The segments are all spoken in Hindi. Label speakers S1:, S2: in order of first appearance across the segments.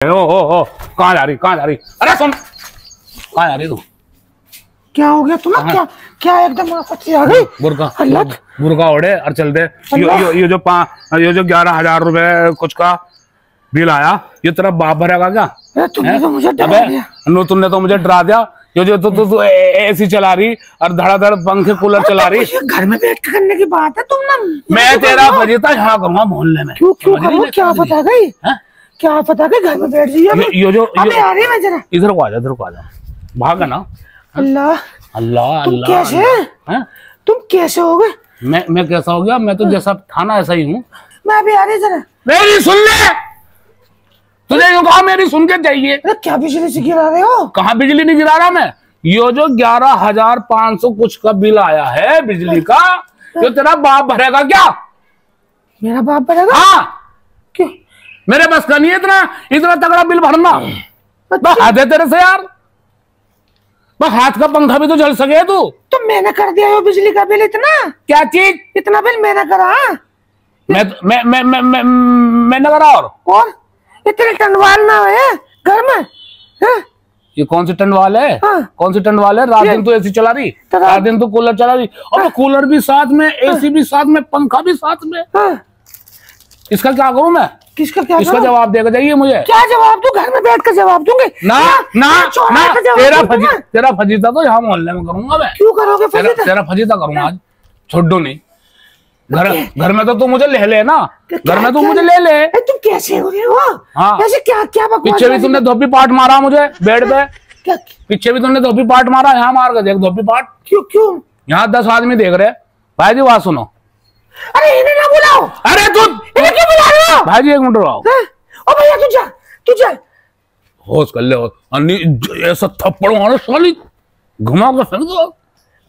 S1: ओ कहाँ जा रही अरे सुन, कहाँ जा रही तू?
S2: क्या हो गया तुम्हें? क्या क्या एकदम आपत्ति आ गई?
S1: बुरका ओढ़े और चल दे। ये जो 11,000 रुपए कुछ का बिल आया, ये तेरा बाप भरेगा क्या?
S2: तुमने तो मुझे डरा दिया।
S1: तुमने तो मुझे डरा दिया। ये जो तू एसी चला रही और धड़ाधड़ पंखे कूलर चला रही।
S2: घर में बैठ करने की बात है। तुम ना
S1: मैं तेरा फजीता यहाँ करूंगा मोहल्ले में।
S2: क्यों क्या पता गई? क्या पता गई घर में बैठ जाइए।
S1: ये जो
S2: आ रही मैं जरा
S1: इधर को आ जा भागा ना।
S2: अल्लाह
S1: अल्लाह
S2: तुम कैसे हैं? तुम कैसे हो गए?
S1: मैं कैसा हो गया? मैं तो जैसा था ना ऐसा ही हूँ।
S2: मैं भी आ रही जरा।
S1: मेरी सुन ले, तुझे यूं कहा मेरी सुन के चाहिए।
S2: क्या बिजली से गिरा रहे हो?
S1: कहाँ बिजली नहीं गिरा रहा मैं। ये जो 11,500 कुछ का बिल आया है बिजली का, जो तेरा बाप भरेगा क्या?
S2: मेरा बाप भरेगा?
S1: हाँ।
S2: क्यों?
S1: मेरे बस का नहीं है इतना तगड़ा बिल भरना। बस हाथ है तेरे से यार, बस हाथ का पंखा भी तो जल सके तू।
S2: तो मैंने कर दिया है बिजली का बिल इतना। क्या चीज? इतना बिल मैंने करा।
S1: मैंने करा। और
S2: इतने टंडवाल ना है घर में।
S1: ये कौन सी टंडवाल है? कौन सी टंडवाल है? रात दिन तो एसी चला रही, रात दिन तो कूलर चला रही, और कूलर भी साथ में, एसी भी साथ में, पंखा भी साथ में। इसका क्या करूं मैं?
S2: किसका क्या?
S1: इसका जवाब देगा जाइए मुझे।
S2: क्या जवाब दूं? घर में बैठ कर जवाब दूंगे? ना
S1: तेरा फजीता तो यहाँ मोहल्ले में करूंगा मैं।
S2: क्यों करोगे फजीता?
S1: तेरा फजीता करूंगा आज, छोड़ो नहीं। घर में तो तू मुझे ले ले ना, घर में तू मुझे ले ले।
S2: तुम कैसे हो रहे हो?
S1: हाँ,
S2: ऐसे क्या
S1: पीछे भी तुमने धोबी पाट मारा मुझे बेड पे। पीछे भी तुमने धोबी पाट मारा, यहाँ मार कर देख धोबी पाट।
S2: क्यों?
S1: यहाँ 10 आदमी देख रहे। भाई जी बात सुनो।
S2: अरे इन्हें ना बुलाओ। अरे तू इन्हें क्यों बुला रहे हो?
S1: भाई जी एक मिनट रुको।
S2: ओ भैया तू जा
S1: होश कर ले। ऐसा थप्पड़ मारो साली, घुमा कर फेंक दो।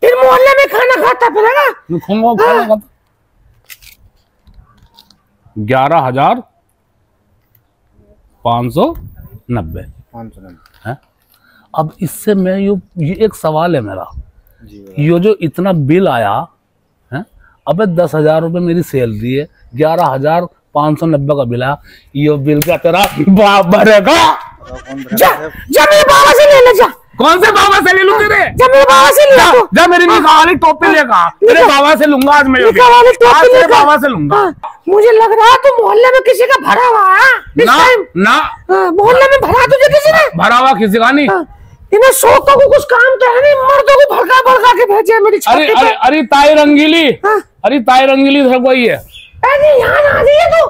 S2: फिर मोहल्ले में खाना खाता फिरेगा।
S1: 11,590 है। अब इससे मैं ये एक सवाल है मेरा, ये जो इतना बिल आया है, अब 10,000 रुपए मेरी सैलरी है, 11,590 का बिल आया, ये बिल का तेरा बाप भरेगा।
S2: जा मेरे बाबा से ले ले जा।
S1: कौन से बाबा से ले लूं तेरे?
S2: जा मेरे बाबा से ले ले।
S1: जा मेरी निकाह वाली टोपी लेगा, तेरे बाबा से लूंगा आज मैं। तेरे बाबा से लूंगा।
S2: मुझे लग रहा है तू मोहल्ले में किसी का भरा हुआ है।
S1: ना
S2: मोहल्ले में भरा तुझे किसी ने?
S1: भरा हुआ किसी का नहीं।
S2: इन्हें शौकों को कुछ काम तो है नहीं, मर्दों को भड़का के भेजे मेरी छाती पे।
S1: अरे ताई रंगीली घर कोई है?
S2: यहाँ आ जाइए तू।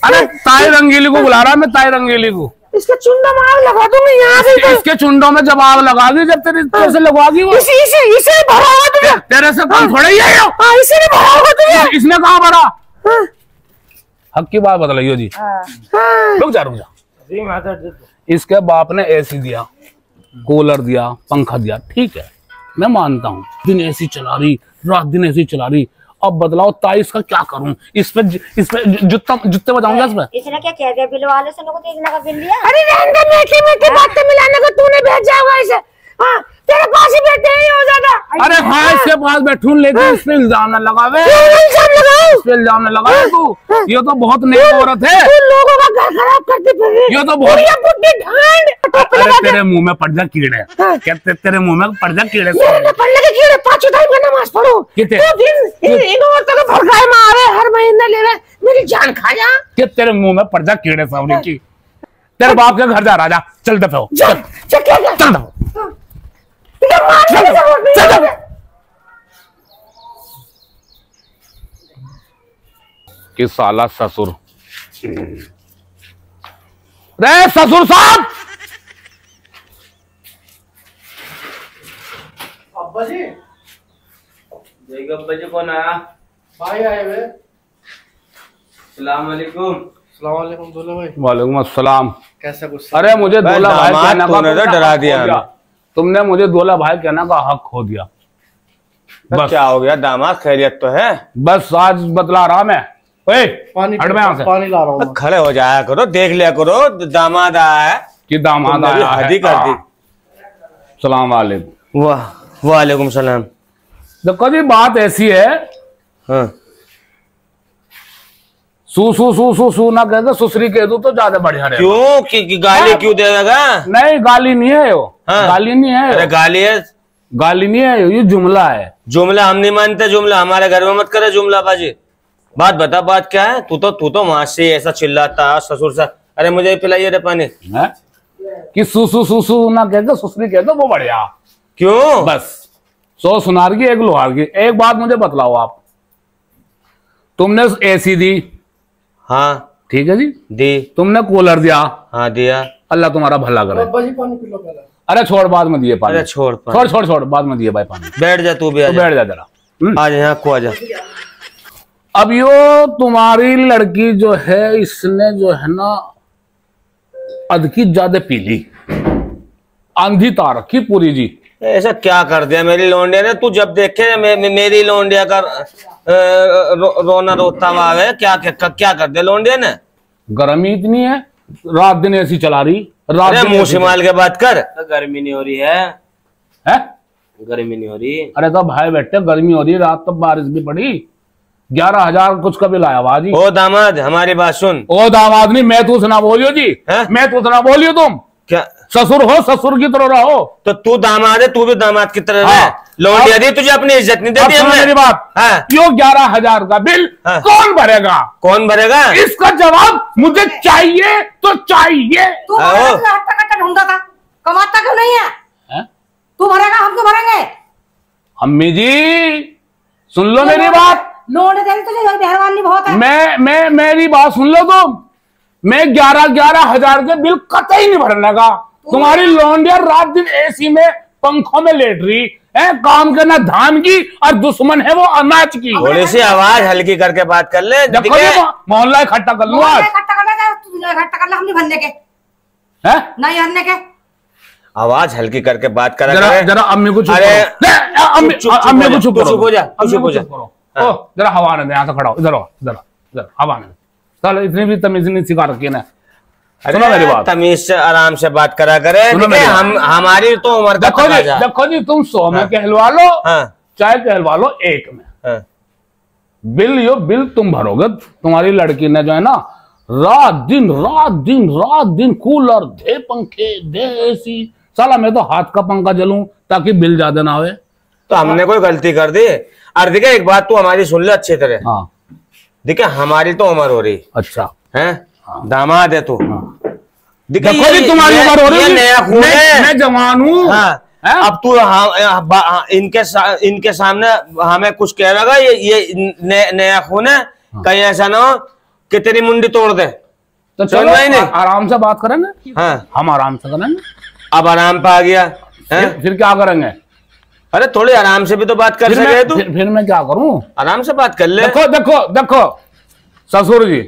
S1: अरे ताई रंगीली को बुला रहा मैं, ताई रंगीली को।
S2: इसके चुंडों में आग लगा दूंगी यहाँ से।
S1: इसके चुंडों में जब आग लगा दी, जब तेरे से लगवागी वो।
S2: इसे भरा होगा तुझे।
S1: तेरे से कौन थोड़ा ही है?
S2: इसे नहीं भरा होगा तुझे।
S1: इसने कहाँ भरा? हक की बात बतलाइयो जी। रुक जा। इसके बाप ने एसी दिया, कूलर दिया, पंखा दिया, ठीक है मैं मानता हूँ। दिन एसी चला रही, रात दिन एसी चला रही। अब बदलाओ ताई, इसका क्या करूं? इस पे जुत्ते बजाऊंगा इस पे।
S3: इसने क्या कह दिया बिल वाले से? लोगों को इतना का बिल दिया।
S2: अरे मीठी बातें मिलाने को तूने भेज जाओगा इसे। हाँ तेरे पास ही बैठे ही हो जाता।
S1: अरे हाँ इसके पास बैठूं, लेकिन इस पे इल्जाम न लगावे। इस पे इल्जाम न लगावे तू। ये तो बहुत नेक औरत है।
S2: लोगों का घर खराब करती फिर।
S1: ये तो बहुत तेरे मुंह में पड़ जा कीड़े। कहते तेरे मुंह में पड़ जा कीड़े।
S2: पढ़ने के कीड़े 5 टाइम का नमाज पढ़ो। इन औरतों को भड़काए मारे हर महीने ले रहे, मेरी जान खा जा।
S1: कि तेरे मुंह में पड़ जा कीड़े सामने की। तेरे बाप के घर जा राजा, चल दफो चल दफो। कि साला ससुर रे ससुर साहब।
S4: अब्बा जी
S5: कौन आया?
S4: भाई आए हुए।
S5: सलाम वालेकुम।
S4: सलाम वालेकुम दूल्हा भाई।
S1: वालेकुम अस्सलाम।
S4: कैसा कुछ?
S1: अरे मुझे दूल्हा भाई कहने का
S5: डरा दिया
S1: तुमने, मुझे दूल्हा भाई कहने का हक खो दिया।
S5: बस क्या हो गया दामाद, खैरियत तो है?
S1: बस आज बतला रहा मैं।
S4: पानी ला रहा हूँ।
S5: खड़े हो जाया करो, देख लिया करो दामाद आया है
S1: कि दामाद आया है।
S5: हदी कर दी।
S1: सलाम वालेकुम।
S5: वालेकुम सलाम।
S1: देखो जी बात ऐसी है,
S5: हाँ
S1: सू सू सू सू सू ना कहते सुसरी कह दो तो ज्यादा बढ़िया रहेगा।
S5: क्यों कि गाली क्यों देगा?
S1: नहीं गाली नहीं है वो।
S5: हाँ।
S1: गाली नहीं है।
S5: अरे गाली है,
S1: गाली नहीं है, ये जुमला है।
S5: जुमला हम नहीं मानते, जुमला हमारे घर में मत करे जुमला बाजी। बात बता, बात क्या है? तू तो वहां से ऐसा चिल्लाता ससुर सा। अरे मुझे पिलाइए रे पानी।
S1: कि सू सू ना कहते सुसरी कहते वो बढ़िया।
S5: क्यों?
S1: बस 100 सुनार की 1 लोहार की। एक बात मुझे बतलाओ आप, तुमने एसी दी,
S5: हाँ
S1: ठीक है जी,
S5: दी।
S1: तुमने कूलर दिया,
S5: हाँ दिया।
S1: अल्लाह तुम्हारा भला करे।
S4: बाबा जी पानी पी लो पहले।
S1: अरे छोड़, बाद में दिए पानी।
S5: अरे छोड़ पानी।
S1: छोड़ छोड़ छोड़, बाद में दिए भाई पानी।
S5: बैठ जा तू भी,
S1: तो बैठ जा जरा।
S5: आ जा यहाँ को आ जा।
S1: अब यो तुम्हारी लड़की जो है, इसने जो है ना अध की ज्यादा पी ली, आंधी तार रखी पूरी जी।
S5: ऐसा क्या कर दिया मेरी लौंडिया ने? तू जब देखे मेरी लौंडिया का रोना रोता हुआ है, क्या कर दिया लौंडिया ने?
S1: गर्मी इतनी है, रात दिन ऐसी चला रही। रात दिन
S5: मुंह संभाल के बात कर।
S6: तो गर्मी नहीं हो रही है? गर्मी नहीं हो रही?
S1: अरे तो भाई बैठे, गर्मी हो रही है, रात तो बारिश भी पड़ी। 11,000 कुछ का बिल आया बाजी।
S5: ओ दामाद हमारी बात सुन।
S1: ओ दामाद नहीं, मैं तू सुना बोलियो जी। मैं तू सुना बोलियो, तुम
S5: क्या
S1: ससुर हो, ससुर की तरह रहो।
S5: तो तू दामाद है, तू भी दामाद की तरह रह। लौंडिया दी तुझे अपनी इज्जत नहीं देती हमने।
S1: मेरी बात, यो 11,000 का बिल कौन भरेगा?
S5: कौन भरेगा?
S1: इसका जवाब मुझे चाहिए तो चाहिए।
S3: तू हट्टा ढूंढता था, कमाता क्यों नहीं है? तू भरेगा, हम क्यों भरेंगे?
S1: अम्मी जी सुन लो मेरी बात।
S3: लोन दे तुझे मेहरबानी बहुत है।
S1: मैं मेरी बात सुन लो तुम। मैं 11,000 के बिल कतई नहीं भरने का। तुम्हारी लौंडिया रात दिन एसी में पंखों में लेट रही है, काम करना धान की और दुश्मन है वो अनाज की।
S5: थोड़ी सी आवाज हल्की करके बात कर ले।
S1: देखो ये मोहल्ला इकट्ठा कर लो आज।
S3: इकट्ठा कर ले, हम नहीं भरने के।
S1: है नहीं
S3: भरने के।
S5: आवाज हल्की करके बात करा।
S1: जरा अम्मी को चुप करो। अम्मी को चुप करो।
S5: चुप हो जा, चुप हो जा।
S1: ओ जरा हवा आने दे, यहाँ से खड़ा हो, इधर इधर हवा आने दे। चल इतनी भी तमीज नहीं सिखा रखी है। सुनो मेरी बात,
S5: तमीज से आराम से बात करा करे। हम हमारी तो उम्र का
S1: देखो जी तुम 100 में कहलवा लो, चाहे कहलवा लो 1 में। बिल तुम भरोगे। तुम्हारी लड़की ने जो है ना रात दिन कूलर दे, पंखे दे, एसी। साला मैं तो हाथ का पंखा जलूं ताकि बिल ज्यादा ना हो।
S5: तो हमने कोई गलती कर दी? और देखिए एक बात तू हमारी सुन ले अच्छी तरह।
S1: हाँ
S5: देखिए हमारी तो उम्र हो रही।
S1: अच्छा है,
S5: दामाद है तू।
S1: देखो जी तुम्हारी उम्र हो रही है, मैं जवान हूँ।
S5: अब तू इनके सामने हमें कुछ कह रहा ये नया खून है। कहीं ऐसा ना हो कि तेरी मुंडी तोड़ दे।
S1: तो चलो आराम से बात करेंगे। हाँ हम आराम से करेंगे।
S5: अब आराम पे आ गया
S1: फिर क्या करेंगे?
S5: अरे थोड़ी आराम से भी तो बात कर सके तू।
S1: फिर मैं क्या करूं?
S5: आराम से बात कर ले।
S1: देखो ससुर जी,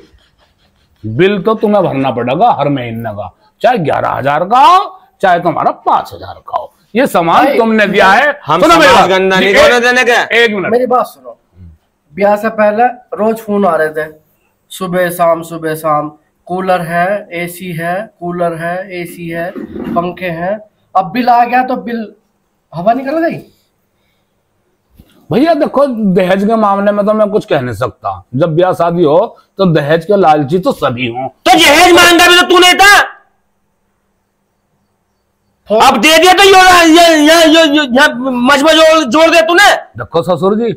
S1: बिल तो तुम्हें भरना पड़ेगा हर महीने का, चाहे 11,000 का हो, चाहे तुम्हारा 5,000 का हो। ये सामान तुमने दिया है।
S5: हम गंदा नहीं देने का।
S1: 1 मिनट
S4: मेरी बात सुनो। ब्याह से पहले रोज फोन आ रहे थे, सुबह शाम। कूलर है, एसी है, कूलर है, एसी है, पंखे हैं। अब बिल आ गया तो बिल हवा निकल गई।
S1: भैया देखो, दहेज के मामले में तो मैं कुछ कह नहीं सकता। जब ब्याह शादी हो तो दहेज के लालची तो सभी हो।
S5: तो दहेज मांगा भी तो तू नहीं था, अब दे दिया तो मजबा जोड़ दे तूने।
S1: देखो ससुर जी,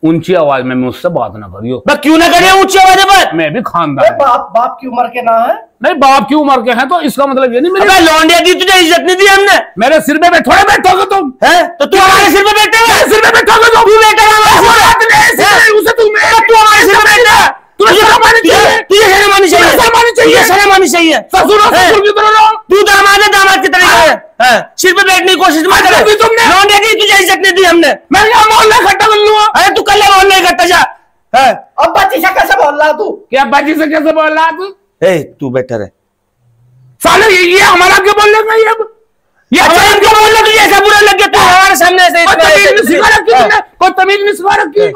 S1: ऊंची आवाज में मुझसे बात ना करियो।
S5: क्यों ना करिए ऊंची आवाज पर?
S1: मैं भी खानदान।
S4: बाप की उम्र के ना है।
S1: नहीं बाप की उम्र के हैं तो इसका मतलब ये नहीं मेरी
S5: लौंडिया दी तुझे इज्जत नहीं दी हमने।
S1: मेरे सिर पे थोड़े बैठोगे तुम? है तो
S5: तू हमारे सिर पे बैठे,
S1: सिर पे बैठोगे तुम?
S5: तू बैठा
S1: उसे तू हमारे सिर पे बैठा। तुझे शर्म आनी चाहिए, तुझे शर्म आनी चाहिए, शर्म आनी चाहिए, शर्म आनी चाहिए। ससुर की तरह रहो। तू दामाद है, दामाद की तरह है। सिर पे बैठने की कोशिश मत कर। तुमने लौंडिया दी तुझे इज्जत नहीं दी हमने। मैं यहाँ मोहल्ला इकट्ठा कर लूंगा। अरे तू कल मोहल्ला इकट्ठा जा।
S4: अब बच्ची से कैसे बोल रहा तू?
S1: क्या बच्ची से कैसे बोल रहा तू?
S5: तू बेटर है
S1: साले, ये हमारा क्या बोल रहा है? अब ये क्या बोल रहा है? ऐसा बुरा लग गया तू हमारे सामने ऐसे? कोई तमीज नहीं सिखा रखी।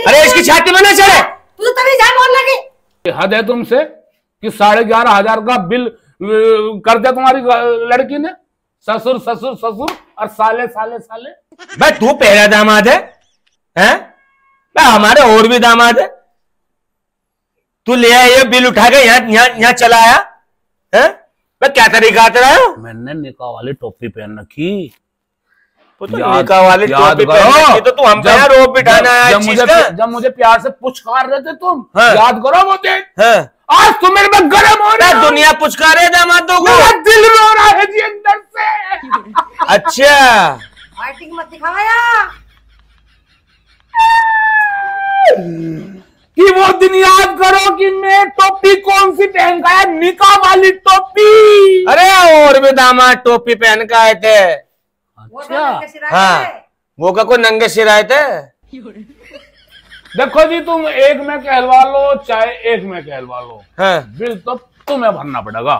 S5: अरे इसकी छाती में ना चढ़े।
S3: तुझे तमीज है बोलने की?
S1: हद है तुमसे कि 11,500 का बिल कर दिया तुम्हारी लड़की ने। ससुर ससुर ससुर और साले साले साले।
S5: भाई तू पहला दामाद है, हैं? हमारे और भी दामाद है। तू ले आया ये बिल उठा के यहाँ चला आया है? मैं क्या तरीका आता रहा हूँ?
S1: मैंने निकाह वाली टोपी पहन रखी।
S5: तो निकाह वाली टोपी पहन रखी तो तू हम पे रोब बिठाना है
S1: जब मुझे प्यार से पुचकार रहे थे तुम,
S5: हाँ।
S1: याद करो मुझे।
S5: हाँ।
S1: आज तुम मेरे में गर्म हो रहे हो।
S5: दुनिया पुचकारे दामादों को,
S1: मेरा दिल रो रहा है जी अंदर से।
S5: अच्छा
S3: फाइटिंग मत दिखावा यार।
S1: कि वो दिन याद करो कि मैं टोपी कौन सी पहन का है, निकाह वाली टोपी।
S5: अरे और भी दामाद टोपी पहन के आए थे।
S3: वो तो नंगे सिर आए
S5: हाँ
S3: थे।
S5: वो का कोई नंगे सिर आए थे।
S1: देखो जी, तुम एक में कहलवा लो चाहे एक में कहलवा लो,
S5: हाँ।
S1: बिल तो तुम्हें भरना पड़ेगा।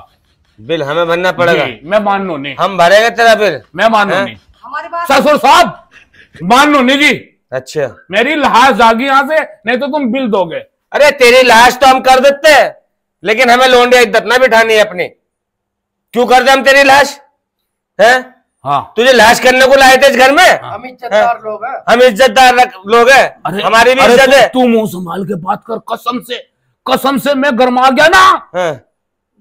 S5: बिल हमें भरना पड़ेगा?
S1: जी, मैं मानो नहीं।
S5: हम भरेंगे तेरा बिल?
S1: मैं मानो
S5: हाँ?
S1: नहीं।
S3: हमारी बात
S1: ससुर साहब मानो नहीं जी।
S5: अच्छा
S1: मेरी लाश जागी यहाँ से, नहीं तो तुम बिल दोगे।
S5: अरे तेरी लाश तो हम कर देते हैं, लेकिन हमें लोंडिया इज्जत ना बिठानी है अपनी। क्यों कर दे हम तेरी लाश? है
S1: हाँ,
S5: तुझे लाश करने को लाए थे इस घर में?
S4: हम इज्जतदार लोग हैं।
S5: हम इज्जतदार लोग हैं, हमारी भी इज्जत है।
S1: तू मुंह संभाल के बात कर। कसम से मैं गरमा गया ना
S5: हाँ।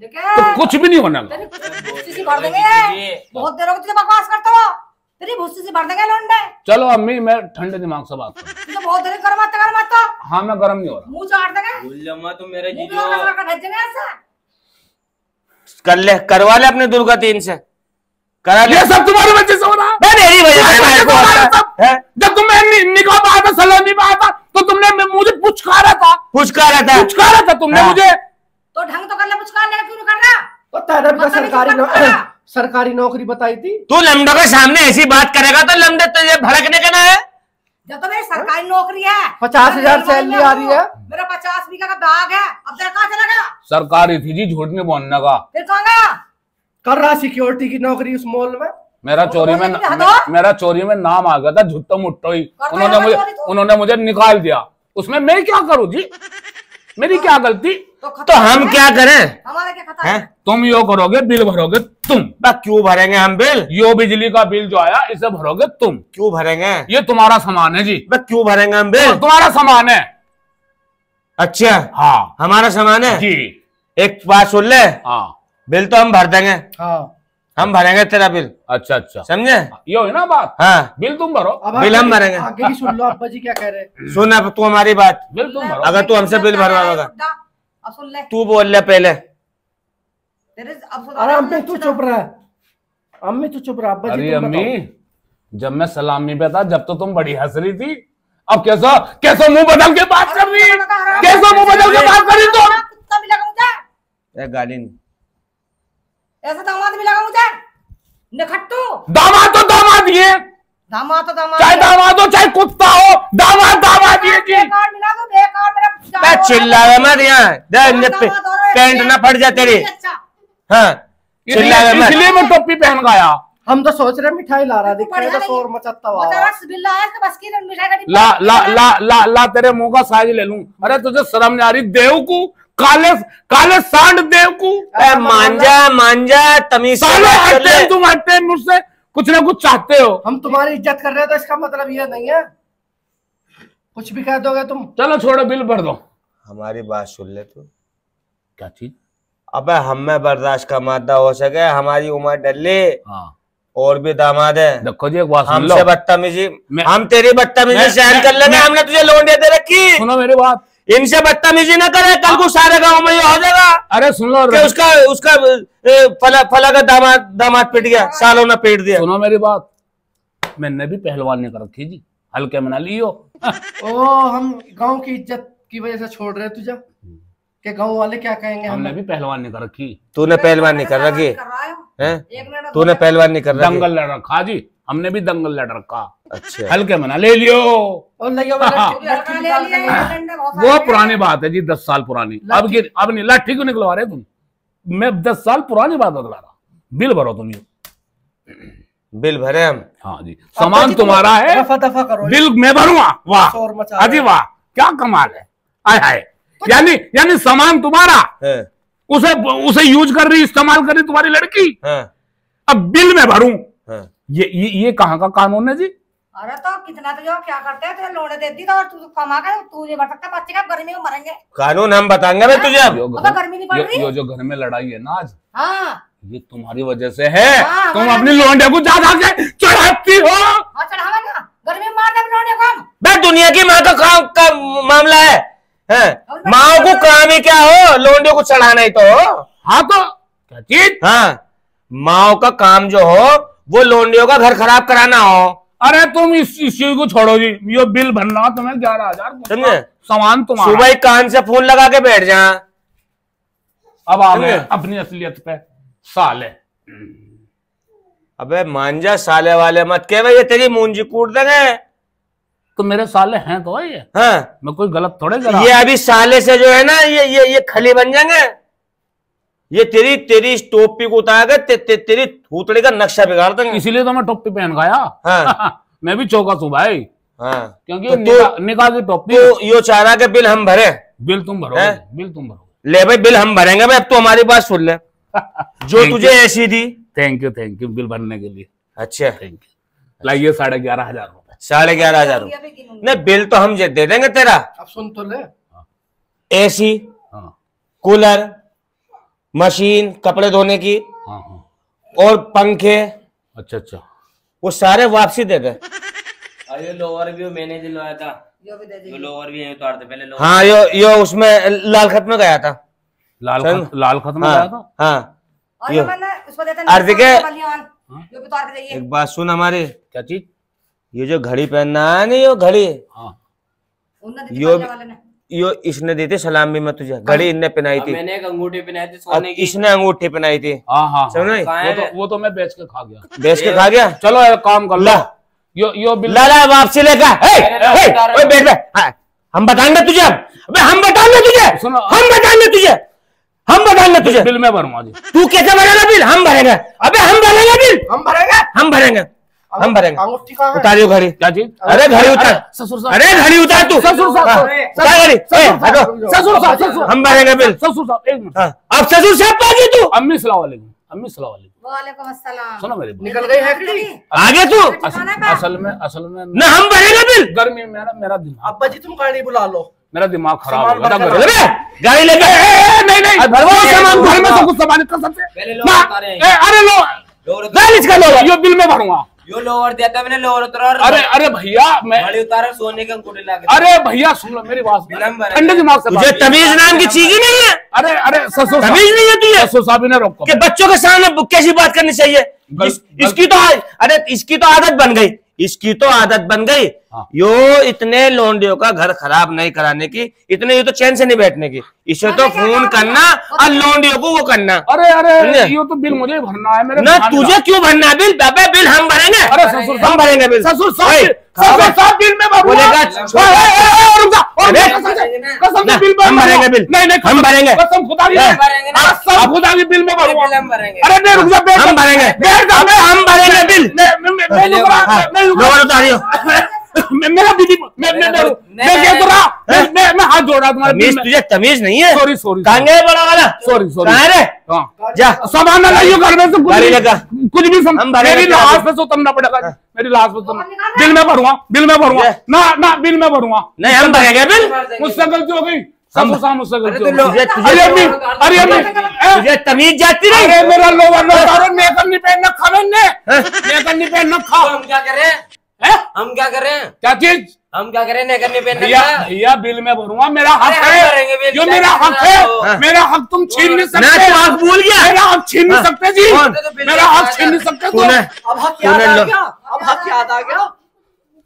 S3: देखे
S1: तो कुछ भी नहीं होने
S3: तेरी भुस्सी सी भर देंगे। बहुत देर हो गई तुझे बकवास करते हो। तेरी भुस्सी सी भर देंगे लोंडे।
S1: चलो अम्मी, मैं ठंडे दिमाग से बात कर।
S3: तुझे बहुत देर कर मत तो
S1: हाँ, मैं गर्म नहीं हो रहा।
S3: मुंह चाट देंगे।
S6: भूल जाऊंगा तुम मेरे
S3: मुंह
S6: जीजो।
S3: पे लगा भेज देंगे ऐसा।
S5: कर ले, करवा ले अपने दुर्गा 3 से करा ले।
S1: ये सब तुम्हारी वजह से हो रहा है।
S5: मेरी वजह से मेरे को आता है।
S1: जब तुम निकाह में आया था, सलामी में आया था, तो तुमने मुझे पुचकारा था। पुचकारा था तुमने मुझे।
S3: तो ढंग तो कर ले, पुचकारने का क्यों नहीं करना?
S4: तो तेरे भी
S3: मतलब
S4: सरकारी नौकरी बताई थी।
S5: तू लमडो के सामने ऐसी बात करेगा तो लमडे तुझे भड़कने का ना है।
S3: जब तो मेरी सरकारी नौकरी है,
S4: 50,000 सैलरी आ रही है।
S3: मेरा 50 बीघा का बाग है। अब तेरा कहाँ चला गया?
S1: सरकारी थी जी, झूठ नहीं बोलने का।
S3: फिर कहाँ गया?
S4: कर रहा सिक्योरिटी की नौकरी उस मॉल में।
S1: मेरा चोरी में नाम आ गया था झुट्टो मुट्टो ही। उन्होंने मुझे निकाल दिया। उसमें मैं क्या करूं जी? मेरी क्या गलती?
S5: तो हम क्या करें?
S3: हमारा क्या खता है?
S1: तुम यो करोगे, बिल भरोगे तुम।
S5: क्यों भरेंगे हम बिल?
S1: यो बिजली का बिल जो आया, इसे भरोगे तुम।
S5: क्यों भरेंगे?
S1: ये तुम्हारा सामान है जी।
S5: क्यों भरेंगे हम बिल?
S1: तुम्हारा सामान है।
S5: अच्छा
S1: हाँ,
S5: हमारा सामान है
S1: जी।
S5: एक बात सुन ले,
S1: हाँ,
S5: बिल तो हम भर देंगे।
S4: हाँ
S5: हम भरेंगे तेरा बिल।
S1: अच्छा
S5: समझे?
S1: ये हो ना बात।
S5: हाँ
S1: बिल तुम भरो।
S4: अब
S5: बिल हम भरेंगे।
S4: आगे की सुन लो, अब्बा जी क्या कह रहे हैं।
S5: सुन अब तू हमारी बात।
S1: बिल तुम भरो।
S5: अगर तू हमसे बिल भरवाएगा,
S3: अब सुन ले
S5: तू बोल ले पहले।
S3: तेरे अब सुन।
S4: अरे अम्मी तू चुप रहा। अम्मी तू चुप रहा। अब्बा जी
S1: अरे
S4: तुम
S1: अम्मी,
S4: बताओ।
S1: जब मैं सलामी पे था, जब तो तुम बड़ी हंस रही थी। अब कैसा मुंह बदल के बात कर रही है? कैसा मुंह बदल के बात कर रही तुम?
S3: कुत्ता मिलेगा मुझे?
S5: गाली नहीं।
S3: ऐसा दामाद मिलेगा मुझे? निखट्टू
S1: दामाद तो दामाद ही है।
S3: दामाद तो दामाद
S1: चाहे दामाद हो चाहे कुत्ता हो, दामाद ही है जी।
S3: बेकार मिला तो बेकार मेरा
S5: चिल्लावे मत यहाँ, पेंट ना फट जा तेरी। हाँ चिल्लावे मत।
S1: इसलिए मैं टोपी पहन गया।
S4: हम तो सोच रहे मिठाई ला रहा, दिख रहा है शोर मचाता हुआ।
S3: रसगुल्ला है तो बस की मिठाई का
S1: ला ला ला ला ला तेरे मुंह का साइज ले लूं। अरे तुझे शर्म नहीं आ रही? देवकू, काले सांड देवकू।
S5: मांझा तमीज से बात कर ले।
S1: तुम हटते मुझसे कुछ ना कुछ चाहते हो।
S4: हम तुम्हारी इज्जत कर रहे हैं तो इसका मतलब ये नहीं है कुछ भी कह दोगे तुम।
S1: चलो छोड़ो, बिल भर दो।
S5: हमारी बात सुन ले तू।
S1: क्या चीज?
S5: अबे हमें बर्दाश्त का मादा हो सके, हमारी उम्र डल्ली।
S1: हाँ,
S5: और भी दामाद है।
S1: देखो जी, एक बात सुन लो।
S5: हमसे बदतमीजी, हम तेरी बदतमीजी सहन कर लेंगे। हमने तुझे लोंडिया दे रखी।
S1: सुनो मेरी बात।
S5: इनसे बदतमीजी न करे, कल को सारे गांव में ये हो जाएगा।
S1: अरे सुन लो,
S5: कि उसका फला का दामाद पिट गया, सालों ने पीट दिया।
S1: सुनो मेरी बात। मैंने भी पहलवानी कर रखी जी, हल्के में ना लियो।
S4: ओ हम गांव की इज्जत की वजह से छोड़ रहे तुझे कि गांव वाले क्या कहेंगे।
S1: हमने भी पहलवानी कर रखी।
S5: तूने पहलवानी कर रखी है? तूने पहलवानी कर रखी?
S1: दंगल लड़ रखा जी, हमने भी दंगल लड़ रखा।
S5: अच्छा
S1: हल्के में ना ले लियो।
S4: और लियो
S1: वो पुरानी बात है जी, 10 साल पुरानी। अब नहीं, लाठी क्यों निकलवा रहे तुम? मैं 10 साल पुरानी बात बता रहा। बिल भरो तुम। ये
S5: बिल भरे हम।
S1: हाँ जी, सामान तुम्हारा है,
S4: दफा दफा करो।
S1: बिल मैं भरूंगा। वाह
S4: शोर मचा
S1: अजी वाह, क्या कमाल है। आय हाय, यानी सामान तुम्हारा, उसे यूज कर रही, इस्तेमाल कर रही तुम्हारी लड़की। अब बिल में भरूं? ये कहाँ का कानून है जी?
S3: अरे तो कितना तो जो क्या करते हैं, तुझे लोड़े देती तो, और तू कमा कर तू नहीं भर सकता, बच्चे का गर्मी में मरेंगे।
S5: कानून हम बताएंगे भाई तुझे अब।
S3: तो गर्मी नहीं पड़ रही।
S1: यो जो घर में लड़ाई है ना आज,
S3: हाँ
S1: ये तुम्हारी वजह से है।
S3: हाँ,
S1: तुम
S3: हाँ।
S1: अपनी लोंडे को ज्यादा के चढ़ाती हो।
S3: हाँ चढ़ावा ना, गर्मी में मार दे लोड़े को हम।
S5: बे दुनिया की माँ का काम का मामला है, हैं? माँ को काम ही क्या हो, लोंडियों को चढ़ाना ही तो हो।
S1: हाँ तो क्या चीज?
S5: हाँ, माँ का काम जो हो वो लोंडियों का घर खराब कराना हो।
S1: अरे तुम इस चीज को छोड़ो जी, ये बिल भरना तुम्हें 11,000
S5: समझे?
S1: सामान तुम्हारा।
S5: सुबह ही कान से फोन लगा के बैठ जा।
S1: अब आ गए अपनी असलियत पे, साले।
S5: अबे मांझा साले वाले मत के भाई, ये तेरी मूंजी कूट देंगे।
S1: तो मेरे साले हैं तो ये,
S5: हाँ,
S1: मैं कोई गलत थोड़े करा।
S5: ये अभी साले से जो है ना ये खली बन जाएंगे। ये तेरी टोपी को उतार के तेरी थूतड़ी का नक्शा बिगाड़ देंगे।
S1: इसीलिए तो मैं टोपी पहन गया।
S5: हाँ।
S1: मैं भी चौकस हूँ भाई,
S5: हाँ,
S1: क्योंकि
S5: तो
S1: निकाह की टोपी।
S5: तो यो चाह रहा के बिल हम भरे।
S1: बिल तुम भरोगे, बिल तुम भरोगे।
S5: ले भाई बिल हम भरेंगे भाई, अब तो हमारी बात सुन ले। जो तुझे ऐसी दी।
S1: थैंक यू बिल भरने के लिए।
S5: अच्छा,
S1: थैंक यू। लाइए 11,500 रुपए।
S5: 11,500 नहीं, बिल तो हम दे देंगे तेरा।
S4: अब सुन तो ले,
S5: एसी,
S1: हाँ
S5: कूलर, मशीन कपड़े धोने की
S1: हाँ हाँ।
S5: और पंखे,
S1: अच्छा
S5: वो सारे वापसी दे दे।
S6: ये लोअर भी मैंने दिलवाया था, ये लोअर भी यहीं उतार दे पहले। लोअर
S5: हाँ, यो उसमें लाल खत में गया था।
S1: लाल खत में गया था।
S5: हाँ,
S3: और
S5: यो।
S3: ये मैंने उसको देते
S5: आरती के-
S3: जो भी उतार के देइए।
S5: एक बात सुन हमारी,
S1: क्या चीज?
S5: ये जो घड़ी पहनना है नहीं, यो घड़ी
S1: हाँ
S3: उन्होंने दी
S5: यो
S3: थी वाले ने।
S5: यो इसने दी थी सलामी में तुझे, घड़ी इनने पहनाई थी।
S6: मैंने एक अंगूठी पहनाई थी
S5: अब
S6: सोने की।
S5: इसने अंगूठी पहनाई थी।
S1: हाँ
S5: समझ नहीं?
S6: कहाँ है?
S1: वो तो मैं बेच के खा गया।
S5: बेच के खा गया।
S1: चलो एक काम कर लो,
S5: ला।
S1: यो बिल
S5: लाला वापसी लेकर बैठ बैठ। हाँ, हम बताएंगे तुझे अब। अबे हम बताएंगे तुझे,
S1: सुनो।
S5: हम बताएंगे तुझे, हम बताएंगे तुझे।
S1: बिल में भरूंगा जी।
S5: तू कैसे भरेगा बिल? हम भरेंगे। अबे हम भरेंगे बिल,
S4: हम भरेंगे।
S5: हम भरेंगे, हम भरेंगे।
S4: अंगूठी कहाँ है?
S5: उतारियो घड़ी।
S1: क्या चीज?
S5: अरे घड़ी उतार,
S1: ससुर साहब,
S5: अरे घड़ी उतार तू।
S1: ससुर साहब,
S5: हाँ, उतार घड़ी। हटो।
S1: ससुर साहब,
S5: हम भरेंगे बिल।
S1: ससुर साहब एक मिनट।
S5: हाँ, अब ससुर साहब पे आ गई तू।
S1: अम्मी सलाम वालेकुम, अम्मी सलाम वालेकुम।
S3: वालेकुम अस्सलाम।
S1: सुनो मेरी बात।
S4: निकल गई है कि?
S5: आगे तू।
S1: असल में
S5: ना हम भरेंगे बिल।
S1: गर्मी में ना मेरा दिमाग
S4: अब्बा जी तुम गाड़ी बुला लो।
S1: मेरा दिमाग खराब
S4: सामान
S1: हो गया था।
S4: भर के
S1: घर-
S5: गाड़ी लेके
S1: नहीं
S5: भरवा सामान,
S1: घर में सब कुछ सामान कसम से।
S6: पहले
S1: ना,
S6: लोअर उतारे।
S1: अरे लो,
S6: लोअर
S5: गाड़ी इसका लो।
S1: यो बिल में भरूंगा।
S6: यो लोअर दिया था मैंने, लोअर उतारा।
S1: अरे भैया मैं,
S6: घड़ी उतारा, सोने के अंगूठी ला के।
S1: अरे भैया सुन लो मेरी बात,
S6: बिल हम भरेंगे।
S1: ठंडे दिमाग से
S5: तुझे
S1: बात
S5: तमीज नाम की चीज ही नहीं है।
S1: अरे ससुर साहब,
S5: तमीज नहीं है तुझे
S1: ससुर साहब ने रोको।
S5: कि बच्चों के सामने कैसी बात करनी चाहिए। इसकी तो अरे इसकी तो आदत बन गई, इसकी तो आदत बन गई।
S1: हाँ।
S5: यो इतने लोंडियों का घर खराब नहीं कराने की, इतने ये तो चैन से नहीं बैठने की। इसे तो फोन करना और लोंडियों को वो करना।
S1: अरे ये तो बिल मुझे ही भरना है मेरे
S5: ना
S1: ध्यान
S5: तुझे
S1: का।
S5: क्यों भरना है बिल? बाबा बिल हम भरेंगे।
S1: अरे ससुर
S5: हम
S1: साहब,
S5: भरेंगे बिल।
S1: ससुर
S5: ओए,
S1: साहब बिल में भरूंगा।
S5: बोलेगा,
S1: रुक जा, और
S5: अरे,
S1: कसम से बिल में
S5: हम भरेंगे बिल।
S1: नहीं
S5: हम भरेंगे।
S1: कसम खुदा की
S5: हम
S6: भरेंगे ना।
S1: कसम खुदा की बिल में भरूंगा।
S6: बिल हम भरेंगे।
S1: अरे नहीं रुक जा, बैठ
S5: हम
S1: जा,
S5: भरेंगे।
S1: बैठ जा,
S5: हम भरेंगे बिल।
S1: मैं रुक रहा, मैं रुक रहा।
S5: लोअर उतारियो।
S1: मेरा दीदी मैं क्या कर रहा, मैं हाथ जोड़ रहा तुम्हारे
S5: तमीज, तुझे तमीज नहीं है।
S1: सॉरी
S5: कहाँ गया बड़ा वाला?
S1: सॉरी
S5: कहाँ है रे?
S1: हाँ
S5: जा
S1: सामान ना लाइयो घर में से,
S5: गाड़ी लगा।
S1: कुछ भी
S5: हम भरेंगे
S1: मेरी
S5: क्या?
S1: लाश पे से उतरना पड़ेगा, मेरी लाश पे उतरना। बिल में भरूंगा, बिल में भरूंगा।
S5: ये।
S1: ना बिल में भरूंगा।
S5: नहीं हम भरेंगे बिल।
S1: मुझसे गलती हो गई, ससुर साहब मुझसे गलती हो
S5: तुझे-
S1: गई।
S5: तुझे-
S1: अरे अम्मी, अरे अम्मी,
S5: तुझे तमीज जाती नहीं।
S1: अरे मेरा लोवर लो तारो, नेकर नहीं पहनना खा मैंने, नेकर नहीं पहनना खा।
S6: तो हम क्या कर रहे हैं?
S1: हैं?
S6: हम क्या कर रहे हैं?
S1: क्या चीज?
S6: हम क्या करें? नहीं करने पहनने
S1: भैया
S6: का।
S1: भैया बिल में भरूंगा, मेरा हक
S6: अरे हम
S1: है,
S6: भरेंगे बिल,
S1: जो
S6: क्या
S1: मेरा
S6: करना
S1: हक है,
S6: है?
S1: मेरा हक तुम छीन नहीं
S5: ना
S1: सकते।
S5: तू हक भूल गया।
S1: मेरा हक छीन नहीं सकते जी,
S5: कौन?
S1: मेरा हक छीन नहीं सकते
S5: तूने
S1: तुम।
S4: अब हक याद आ गया, अब हक याद आ गया।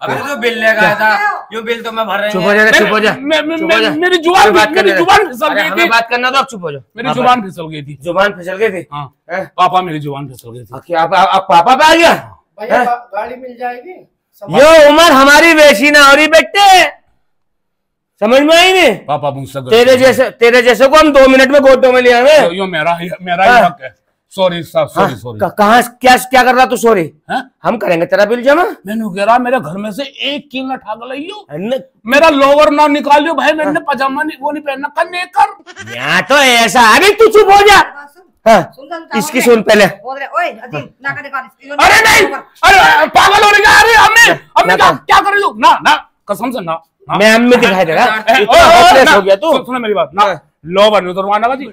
S6: अभी तो बिल लेकर आया था, यो बिल तो मैं भर रहे
S5: चुप हो जा, चुप हो जा। चुप हो जा।
S1: मेरी जुबान
S5: बात
S1: मेरी
S5: करने
S1: जुबान
S5: दे।
S1: फिसल
S5: अरे
S1: गई
S5: हमें
S1: थी,
S5: बात करना तो अब चुप हो जाओ।
S1: मेरी जुबान फिसल गई थी।
S5: जुबान फिसल गई थी।
S1: हाँ
S5: हैं?
S1: पापा, मेरी जुबान फिसल गई थी।
S5: क्या आप पापा पे आ गया?
S4: भैया गाड़ी मिल जाएगी।
S5: यो उम्र हमारी वैसी ना हो रही बेटे, समझ में आई नहीं?
S1: पापा मुझसे गलती
S5: तेरे जैसे को हम 2 मिनट में गोदों में ले आए।
S1: यो मेरा ही हक है। सॉरी साहब, सॉरी
S5: कहाँ क्या कर रहा तू? सॉरी
S1: हैं?
S5: हम करेंगे तेरा बिल जमा।
S1: मैंने कह रहा मेरे घर में से एक किंग उठा के लाइयो,
S5: न-
S1: मेरा लोवर ना निकालियो भाई, मैंने पजामा नहीं वो नहीं पहनना, नेकर।
S5: यहाँ तो ऐसा अभी तू चुप हो जा। हाँ
S3: सुन
S5: इसकी सुन पहले।
S3: ओए अजीब ना करे कर।
S1: अरे नहीं, अरे पागल हो रही है। अरे अम्मी क्या कर रही हो? ना ना कसम से ना।
S5: मैं अम्मी दिखाई दे रहा हो गया तू।
S1: सुन मेरी बात ना, लो बन तो रुआना बाजी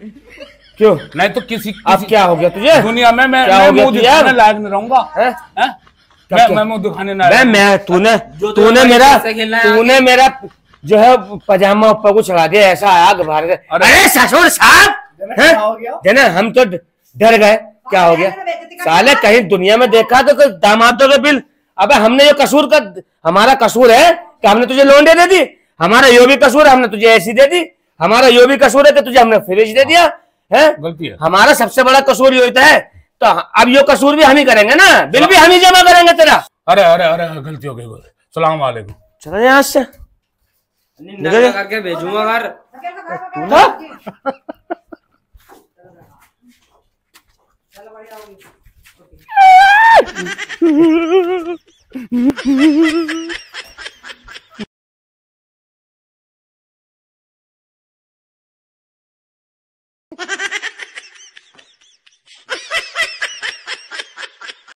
S5: क्यों?
S1: नहीं तो किसी
S5: अब क्या हो गया तुझे?
S1: दुनिया में मैं मुंह दिखाने लायक नहीं रहूंगा। मैं मुंह दिखाने ना
S5: मैं तूने मेरा जो है पजामा ऊपर को चढ़ा दिया, ऐसा आग बाहर से। अरे ससुर साहब जना हम तो डर गए। क्या हो गया साले? कहीं दुनिया में देखा तो दामादों के बिल। अबे हमने ये कसूर का, हमारा कसूर है कि हमने तुझे लोंडे दे दी। हमारा यो भी कसूर है हमने तुझे ऐसी दे दी। हमारा यो भी कसूर है कि तुझे हमने फ्रिज दे दिया है। गलती है। हमारा सबसे बड़ा कसूर ये होता है। तो अब यो कसूर भी हम ही करेंगे ना, बिल भी हम ही जमा करेंगे तेरा।
S1: अरे अरे अरे गलती हो गई। सलाम वालेकुम।
S5: चलो यहाँ से
S6: निकल करके भेजूंगा घर।